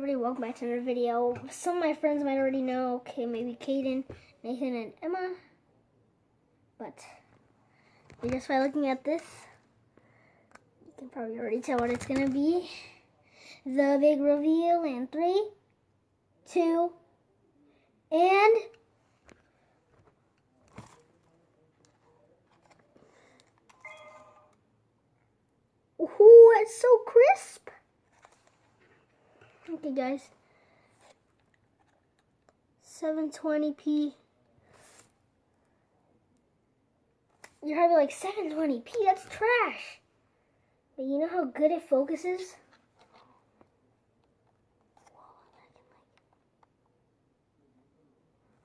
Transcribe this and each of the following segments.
everybody, welcome back to another video. Some of my friends might already know, okay, maybe Caden, Nathan, and Emma. But just by looking at this, you can probably already tell what it's going to be. The big reveal in 3, 2, and... Ooh, it's so crisp. Okay, guys. 720p. You're probably like, 720p? That's trash. But you know how good it focuses?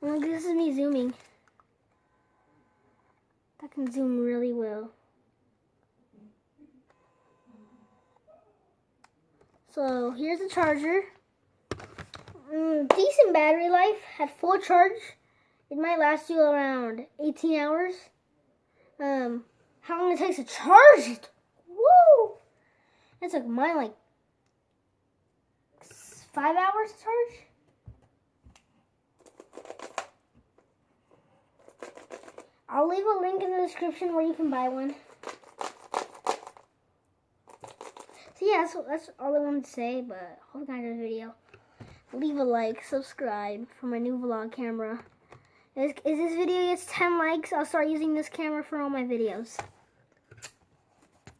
Look, this is me zooming. That can zoom really well. So here's the charger. Decent battery life. At full charge, it might last you around 18 hours. How long it takes to charge it? Woo! It took mine like 5 hours to charge. I'll leave a link in the description where you can buy one. So yeah, that's all I wanted to say, but hope you guys enjoyed the video. Leave a like, subscribe for my new vlog camera. If this video gets 10 likes, I'll start using this camera for all my videos.